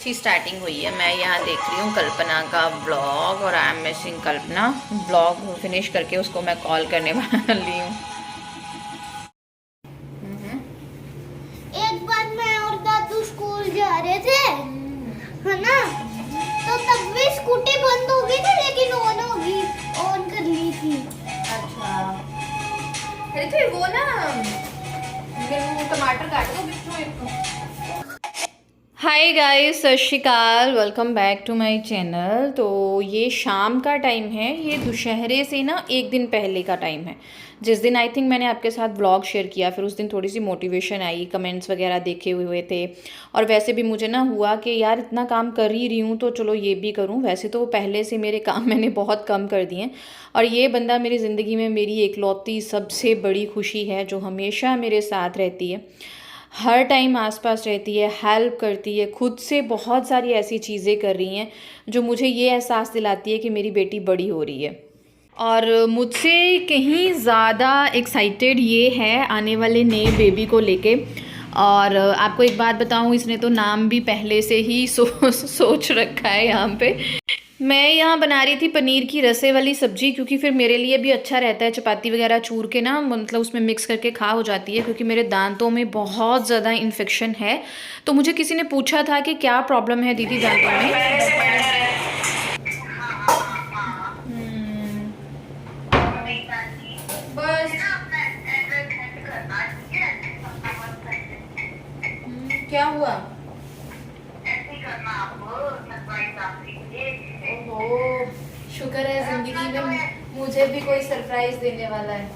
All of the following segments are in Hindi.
अच्छी स्टार्टिंग हुई है। मैं यहाँ देख रही हूँ कल्पना का ब्लॉग और I am missing Kalpana. Blog finish करके उसको मैं कॉल करने वाली हूँ। एक बार मैं और दादू स्कूल जा रहे थे, है ना, तो तब भी स्कूटी बंद हो गई थी लेकिन ऑन कर ली थी। अच्छा, अरे तो वो ना मेरे टमाटर काट दो Bittu. Hi guys, Sat Shri Akal, welcome back to my channel. तो ये शाम का टाइम है, ये दुशहरे से ना एक दिन पहले का टाइम है। जिस दिन आई थिंक मैंने आपके साथ ब्लॉग शेयर किया, फिर उस दिन थोड़ी सी मोटिवेशन आई, कमेंट्स वगैरह देखे हुए थे। और वैसे भी मुझे ना हुआ कि यार इतना काम कर ही रही हूँ तो चलो ये भी करूँ। वैसे तो पहले से मेरे काम मैंने बहुत कम कर दिए हैं, और ये बंदा मेरी ज़िंदगी में मेरी एकलौती सबसे बड़ी खुशी है, जो हमेशा मेरे साथ रहती है, हर टाइम आसपास रहती है, हेल्प करती है, खुद से बहुत सारी ऐसी चीज़ें कर रही हैं जो मुझे ये एहसास दिलाती है कि मेरी बेटी बड़ी हो रही है। और मुझसे कहीं ज़्यादा एक्साइटेड ये है आने वाले नए बेबी को लेके। और आपको एक बात बताऊं, इसने तो नाम भी पहले से ही सोच रखा है यहाँ पे। मैं यहाँ बना रही थी पनीर की रसे वाली सब्जी, क्योंकि फिर मेरे लिए भी अच्छा रहता है चपाती वगैरह चूर के ना, मतलब उसमें मिक्स करके खा हो जाती है, क्योंकि मेरे दांतों में बहुत ज़्यादा इन्फेक्शन है। तो मुझे किसी ने पूछा था कि क्या प्रॉब्लम है दीदी दांतों में। बस क्या हुआ? ओहो, शुक्र है जिंदगी में मुझे भी कोई सरप्राइज देने वाला है।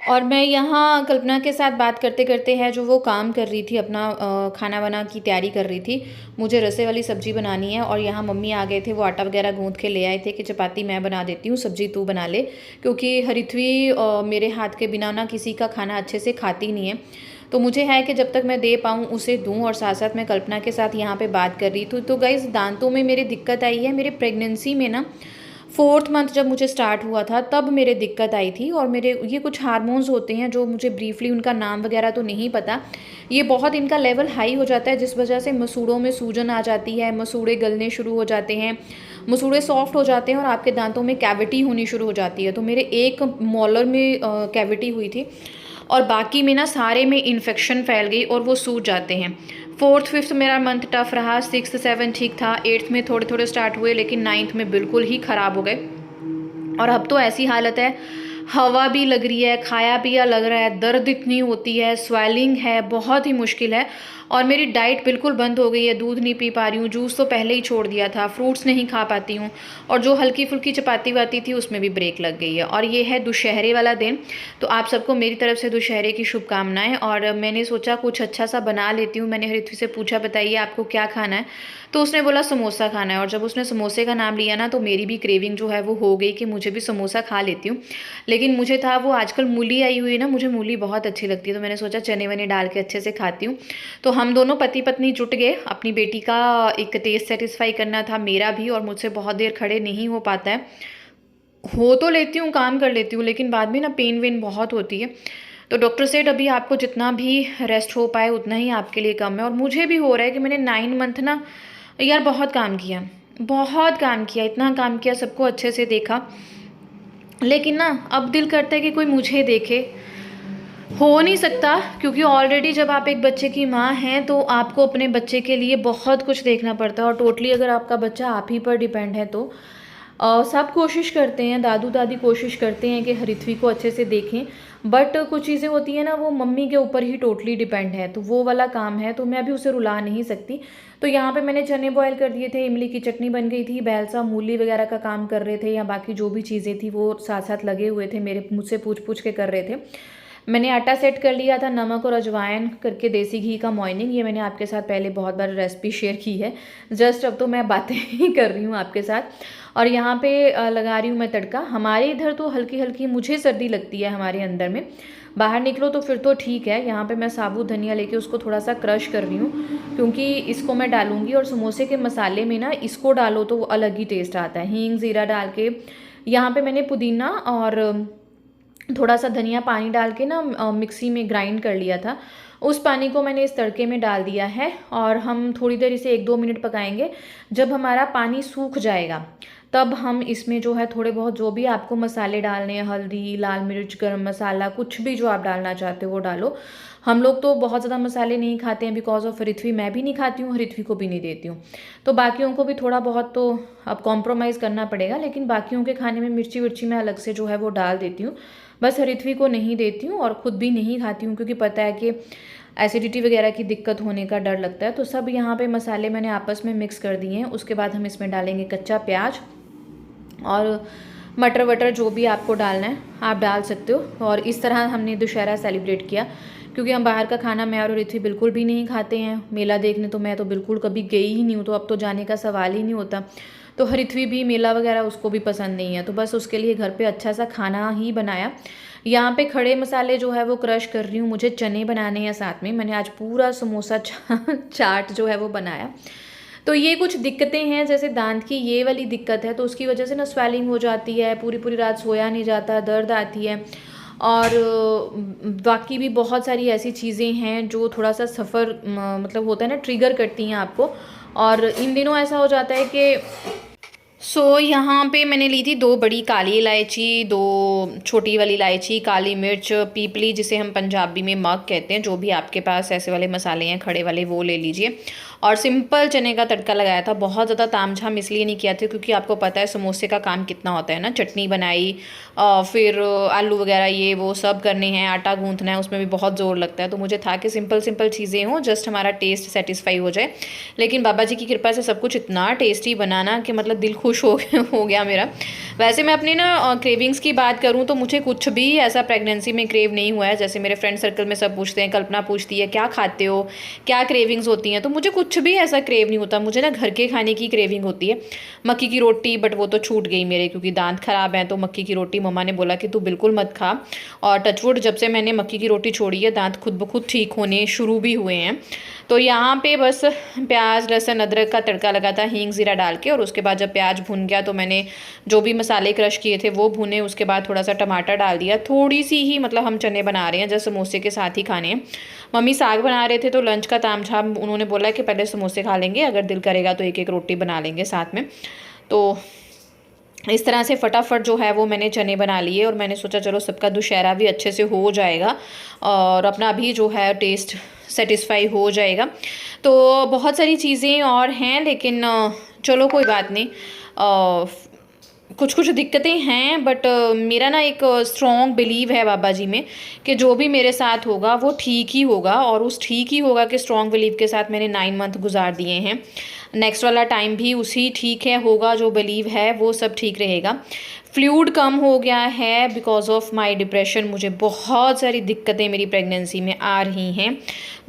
और मैं यहाँ कल्पना के साथ बात करते करते हैं, जो वो काम कर रही थी अपना खाना वाना की तैयारी कर रही थी। मुझे रसे वाली सब्ज़ी बनानी है, और यहाँ मम्मी आ गए थे, वो आटा वगैरह गूँथ के ले आए थे कि चपाती मैं बना देती हूँ, सब्ज़ी तू बना ले। क्योंकि हरिथवी मेरे हाथ के बिना ना किसी का खाना अच्छे से खाती नहीं है। तो मुझे है कि जब तक मैं दे पाऊँ उसे दूँ। और साथ साथ मैं कल्पना के साथ यहाँ पे बात कर रही थी। तो गाइस, दांतों में मेरी दिक्कत आई है मेरे प्रेगनेंसी में ना, 4th मंथ जब मुझे स्टार्ट हुआ था तब मेरे दिक्कत आई थी। और मेरे ये कुछ हार्मोन्स होते हैं जो मुझे ब्रीफली उनका नाम वगैरह तो नहीं पता, ये बहुत इनका लेवल हाई हो जाता है, जिस वजह से मसूड़ों में सूजन आ जाती है, मसूड़े गलने शुरू हो जाते हैं, मसूड़े सॉफ्ट हो जाते हैं, और आपके दांतों में कैविटी होनी शुरू हो जाती है। तो मेरे एक मॉलर में कैविटी हुई थी, और बाकी में ना सारे में इन्फेक्शन फैल गई और वो सूज जाते हैं। 4th 5th मेरा मंथ टफ रहा, 6th 7th ठीक था, 8th में थोड़े थोड़े स्टार्ट हुए, लेकिन 9th में बिल्कुल ही ख़राब हो गए। और अब तो ऐसी हालत है, हवा भी लग रही है, खाया पिया लग रहा है, दर्द इतनी होती है, स्वेलिंग है, बहुत ही मुश्किल है। और मेरी डाइट बिल्कुल बंद हो गई है, दूध नहीं पी पा रही हूँ, जूस तो पहले ही छोड़ दिया था, फ्रूट्स नहीं खा पाती हूँ, और जो हल्की फुल्की चपाती वाती थी उसमें भी ब्रेक लग गई है। और ये है दुशहरे वाला दिन। तो आप सबको मेरी तरफ से दुशहरे की शुभकामनाएं। और मैंने सोचा कुछ अच्छा सा बना लेती हूँ। मैंने हृथ्वी से पूछा, बताइए आपको क्या खाना है, तो उसने बोला समोसा खाना है। और जब उसने समोसे का नाम लिया ना, तो मेरी भी क्रेविंग जो है वो हो गई कि मुझे भी समोसा खा लेती हूँ। लेकिन मुझे था, वो आजकल मूली आई हुई है ना, मुझे मूली बहुत अच्छी लगती है, तो मैंने सोचा चने वने डाल के अच्छे से खाती हूँ। तो हम दोनों पति पत्नी जुट गए, अपनी बेटी का एक टेस्ट सेटिस्फाई करना था, मेरा भी। और मुझसे बहुत देर खड़े नहीं हो पाता है, हो तो लेती हूँ, काम कर लेती हूँ, लेकिन बाद में ना पेन वेन बहुत होती है। तो डॉक्टर सेड अभी आपको जितना भी रेस्ट हो पाए उतना ही आपके लिए कम है। और मुझे भी हो रहा है कि मैंने 9 मंथ ना यार बहुत काम किया, बहुत काम किया, इतना काम किया, सबको अच्छे से देखा, लेकिन ना अब दिल करता है कि कोई मुझे देखे। हो नहीं सकता, क्योंकि ऑलरेडी जब आप एक बच्चे की माँ हैं तो आपको अपने बच्चे के लिए बहुत कुछ देखना पड़ता है। और टोटली अगर आपका बच्चा आप ही पर डिपेंड है तो सब कोशिश करते हैं, दादू दादी कोशिश करते हैं कि हरिथ्वी को अच्छे से देखें, बट कुछ चीज़ें होती हैं ना, वो मम्मी के ऊपर ही टोटली डिपेंड है, तो वो वाला काम है, तो मैं अभी उसे रुला नहीं सकती। तो यहाँ पे मैंने चने बॉयल कर दिए थे, इमली की चटनी बन गई थी, बैलसा मूली वगैरह का काम कर रहे थे, या बाकी जो भी चीज़ें थी वो साथ साथ लगे हुए थे, मेरे मुझसे पूछ पूछ के कर रहे थे। मैंने आटा सेट कर लिया था, नमक और अजवाइन करके देसी घी का मॉर्निंग, ये मैंने आपके साथ पहले बहुत बार रेसिपी शेयर की है, जस्ट अब तो मैं बातें ही कर रही हूँ आपके साथ। और यहाँ पे लगा रही हूँ मैं तड़का। हमारे इधर तो हल्की हल्की मुझे सर्दी लगती है, हमारे अंदर में बाहर निकलो तो फिर तो ठीक है। यहाँ पे मैं साबुत धनिया लेके उसको थोड़ा सा क्रश कर रही हूँ, क्योंकि इसको मैं डालूंगी, और समोसे के मसाले में ना इसको डालो तो वो अलग ही टेस्ट आता है, हींग ज़ीरा डाल के। यहाँ पे मैंने पुदीना और थोड़ा सा धनिया पानी डाल के ना मिक्सी में ग्राइंड कर लिया था। उस पानी को मैंने इस तड़के में डाल दिया है और हम थोड़ी देर इसे 1-2 मिनट पकाएंगे। जब हमारा पानी सूख जाएगा तब हम इसमें जो है थोड़े बहुत जो भी आपको मसाले डालने हैं, हल्दी, लाल मिर्च, गरम मसाला, कुछ भी जो आप डालना चाहते हो वो डालो। हम लोग तो बहुत ज़्यादा मसाले नहीं खाते हैं बिकॉज ऑफ रिथवी, मैं भी नहीं खाती हूँ, रिथवी को भी नहीं देती हूँ। तो बाकियों को भी थोड़ा बहुत तो अब कॉम्प्रोमाइज़ करना पड़ेगा, लेकिन बाकियों के खाने में मिर्ची विर्ची मैं अलग से जो है वो डाल देती हूँ। बस रिथवी को नहीं देती हूँ और ख़ुद भी नहीं खाती हूँ क्योंकि पता है कि एसिडिटी वगैरह की दिक्कत होने का डर लगता है। तो सब यहाँ पे मसाले मैंने आपस में मिक्स कर दिए हैं। उसके बाद हम इसमें डालेंगे कच्चा प्याज और मटर वटर जो भी आपको डालना है आप डाल सकते हो। और इस तरह हमने दशहरा सेलिब्रेट किया क्योंकि हम बाहर का खाना मैं और रिथवी बिल्कुल भी नहीं खाते हैं। मेला देखने तो मैं तो बिल्कुल कभी गई ही नहीं हूँ, तो अब तो जाने का सवाल ही नहीं होता। तो रिथवी भी मेला वगैरह उसको भी पसंद नहीं है, तो बस उसके लिए घर पे अच्छा सा खाना ही बनाया। यहाँ पे खड़े मसाले जो है वो क्रश कर रही हूँ, मुझे चने बनाने हैं साथ में। मैंने आज पूरा समोसा चाट जो है वो बनाया। तो ये कुछ दिक्कतें हैं, जैसे दांत की ये वाली दिक्कत है तो उसकी वजह से ना स्वेलिंग हो जाती है, पूरी पूरी रात सोया नहीं जाता, दर्द आती है। और बाकी भी बहुत सारी ऐसी चीज़ें हैं जो थोड़ा सा सफ़र मतलब होता है ना, ट्रिगर करती हैं आपको। और इन दिनों ऐसा हो जाता है कि यहाँ पे मैंने ली थी 2 बड़ी काली इलायची, 2 छोटी वाली इलायची, काली मिर्च, पीपली जिसे हम पंजाबी में मग कहते हैं, जो भी आपके पास ऐसे वाले मसाले हैं खड़े वाले वो ले लीजिए। और सिंपल चने का तड़का लगाया था। बहुत ज़्यादा तामझाम इसलिए नहीं किया था क्योंकि आपको पता है समोसे का काम कितना होता है ना। चटनी बनाई, फिर आलू वगैरह ये वो सब करने हैं, आटा गूँथना है, उसमें भी बहुत ज़ोर लगता है। तो मुझे था कि सिंपल सिंपल चीज़ें हों, जस्ट हमारा टेस्ट सेटिस्फाई हो जाए। लेकिन बाबा जी की कृपा से सब कुछ इतना टेस्टी बनाना कि मतलब दिल खुश हो गया मेरा। वैसे मैं अपनी ना क्रेविंग्स की बात करूँ तो मुझे कुछ भी ऐसा प्रेगनेंसी में क्रेव नहीं हुआ है। जैसे मेरे फ्रेंड सर्कल में सब पूछते हैं, कल्पना पूछती है क्या खाते हो, क्या क्रेविंग्स होती हैं, तो मुझे कुछ भी ऐसा क्रेव नहीं होता। मुझे ना घर के खाने की क्रेविंग होती है। मक्की की रोटी, बट वो तो छूट गई मेरे क्योंकि दांत खराब हैं, तो मक्की की रोटी मम्मा ने बोला कि तू बिल्कुल मत खा। और टचवुड जब से मैंने मक्की की रोटी छोड़ी है दांत खुद ब खुद ठीक होने शुरू भी हुए हैं। तो यहाँ पे बस प्याज, लहसुन, अदरक का तड़का लगा था हींग ज़ीरा डाल के। और उसके बाद जब प्याज भुन गया तो मैंने जो भी मसाले क्रश किए थे वो भुने। उसके बाद थोड़ा सा टमाटर डाल दिया, थोड़ी सी ही, मतलब हम चने बना रहे हैं जैसे समोसे के साथ ही खाने हैं। मम्मी साग बना रहे थे तो लंच का तामझाम उन्होंने बोला कि पहले समोसे खा लेंगे, अगर दिल करेगा तो एक एक रोटी बना लेंगे साथ में। तो इस तरह से फटाफट जो है वो मैंने चने बना लिए और मैंने सोचा चलो सबका दुशहरा भी अच्छे से हो जाएगा और अपना भी जो है टेस्ट सेटिस्फाई हो जाएगा। तो बहुत सारी चीज़ें और हैं, लेकिन चलो कोई बात नहीं। कुछ कुछ दिक्कतें हैं, बट मेरा ना एक स्ट्रॉन्ग बिलीव है बाबा जी में कि जो भी मेरे साथ होगा वो ठीक ही होगा। और उस ठीक ही होगा कि स्ट्रॉन्ग बिलीव के साथ मैंने 9 मंथ गुजार दिए हैं। नेक्स्ट वाला टाइम भी उसी ठीक है होगा, जो बिलीव है वो सब ठीक रहेगा। फ्लूइड कम हो गया है बिकॉज ऑफ माय डिप्रेशन। मुझे बहुत सारी दिक्कतें मेरी प्रेगनेंसी में आ रही हैं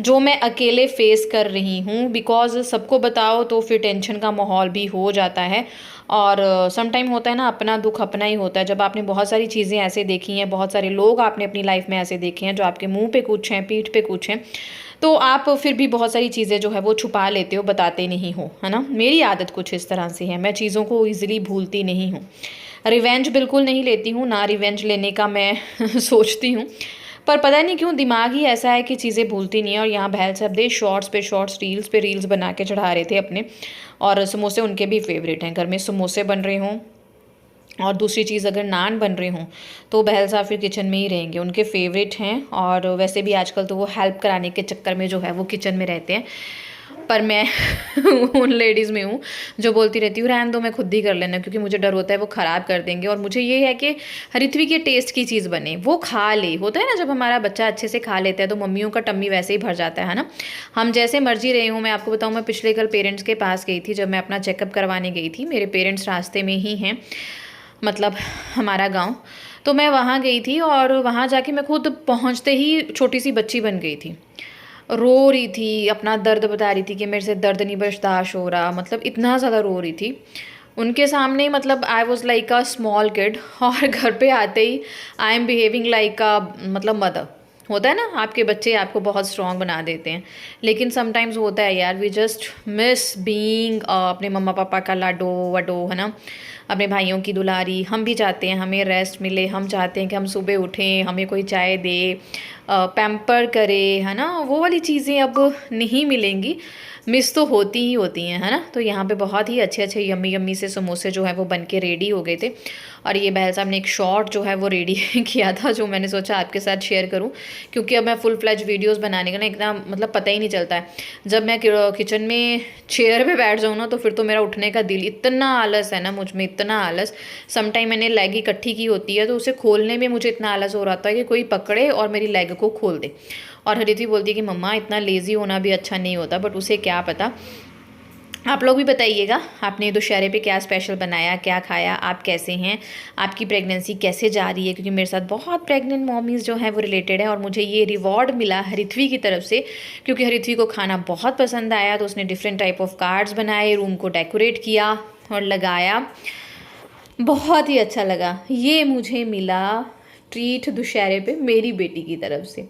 जो मैं अकेले फेस कर रही हूँ। बिकॉज सबको बताओ तो फिर टेंशन का माहौल भी हो जाता है। और समटाइम होता है ना, अपना दुख अपना ही होता है। जब आपने बहुत सारी चीज़ें ऐसे देखी हैं, बहुत सारे लोग आपने अपनी लाइफ में ऐसे देखे हैं जो आपके मुंह पे कुछ हैं, पीठ पे कुछ हैं, तो आप फिर भी बहुत सारी चीज़ें जो है वो छुपा लेते हो, बताते नहीं हो, है ना। मेरी आदत कुछ इस तरह से है, मैं चीज़ों को ईजिली भूलती नहीं हूँ। रिवेंज बिल्कुल नहीं लेती हूँ, ना रिवेंज लेने का मैं सोचती हूँ, पर पता नहीं क्यों दिमाग ही ऐसा है कि चीज़ें भूलती नहीं है। और यहाँ बहल साहब दे शॉर्ट्स पे शॉर्ट्स, रील्स पे रील्स बना के चढ़ा रहे थे अपने। और समोसे उनके भी फेवरेट हैं, घर में समोसे बन रहे हों और दूसरी चीज़ अगर नान बन रहे हों तो बहल साहब फिर किचन में ही रहेंगे, उनके फेवरेट हैं। और वैसे भी आजकल तो वो हेल्प कराने के चक्कर में जो है वो किचन में रहते हैं। पर मैं उन लेडीज़ में हूँ जो बोलती रहती हूँ रहने दो, मैं खुद ही कर लेना, क्योंकि मुझे डर होता है वो ख़राब कर देंगे। और मुझे ये है कि रिथवी के टेस्ट की चीज़ बने, वो खा ले। होता है ना जब हमारा बच्चा अच्छे से खा लेता है तो मम्मियों का टम्मी वैसे ही भर जाता है ना। हम जैसे मर्जी रहे हूँ। मैं आपको बताऊँ, मैं पिछले कल पेरेंट्स के पास गई थी, जब मैं अपना चेकअप करवाने गई थी। मेरे पेरेंट्स रास्ते में ही हैं, मतलब हमारा गाँव। तो मैं वहाँ गई थी और वहाँ जाके मैं खुद पहुँचते ही छोटी सी बच्ची बन गई थी। रो रही थी, अपना दर्द बता रही थी कि मेरे से दर्द नहीं बर्दाश्त हो रहा, मतलब इतना ज़्यादा रो रही थी उनके सामने। मतलब I was like a small kid. और घर पे आते ही I am behaving like a मतलब मदर। होता है ना, आपके बच्चे आपको बहुत स्ट्रॉन्ग बना देते हैं, लेकिन समटाइम्स होता है यार, वी जस्ट मिस बीइंग अपने मम्मा पापा का लाडो वडो, है ना। अपने भाइयों की दुलारी। हम भी चाहते हैं हमें रेस्ट मिले, हम चाहते हैं कि हम सुबह उठें, हमें कोई चाय दे, पैम्पर करे, है ना। वो वाली चीज़ें अब नहीं मिलेंगी, मिस तो होती ही होती हैं, है ना। तो यहाँ पे बहुत ही अच्छे अच्छे यम्मी यम्मी से समोसे जो है वो बन के रेडी हो गए थे। और ये बहल साहब ने एक शॉर्ट जो है वो रेडी किया था, जो मैंने सोचा आपके साथ शेयर करूं, क्योंकि अब मैं फुल फ्लैज वीडियोस बनाने का ना एकदम मतलब पता ही नहीं चलता है। जब मैं किचन में चेयर पे बैठ जाऊँ ना, तो फिर तो मेरा उठने का दिल, इतना आलस है ना मुझ में, इतना आलस। समटाइम मैंने लेग इकट्ठी की होती है, तो उसे खोलने में मुझे इतना आलस हो रहा था कि कोई पकड़े और मेरी लेग को खोल दे। और हरिति बोलती है कि मम्मा इतना लेज़ी होना भी अच्छा नहीं होता, बट उसे क्या पता। आप लोग भी बताइएगा आपने दुशहरे पे क्या स्पेशल बनाया, क्या खाया, आप कैसे हैं, आपकी प्रेगनेंसी कैसे जा रही है, क्योंकि मेरे साथ बहुत प्रेग्नेंट मॉमीज़ जो हैं वो रिलेटेड है। और मुझे ये रिवॉर्ड मिला हरिथवी की तरफ से, क्योंकि हरिथवी को खाना बहुत पसंद आया, तो उसने डिफरेंट टाइप ऑफ कार्ड्स बनाए, रूम को डेकोरेट किया और लगाया। बहुत ही अच्छा लगा। ये मुझे मिला ट्रीट दुशहरे पे मेरी बेटी की तरफ से।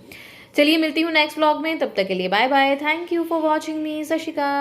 चलिए मिलती हूँ नेक्स्ट व्लॉग में, तब तक के लिए bye bye. Thank you for watching me. Sat Shri अकाल।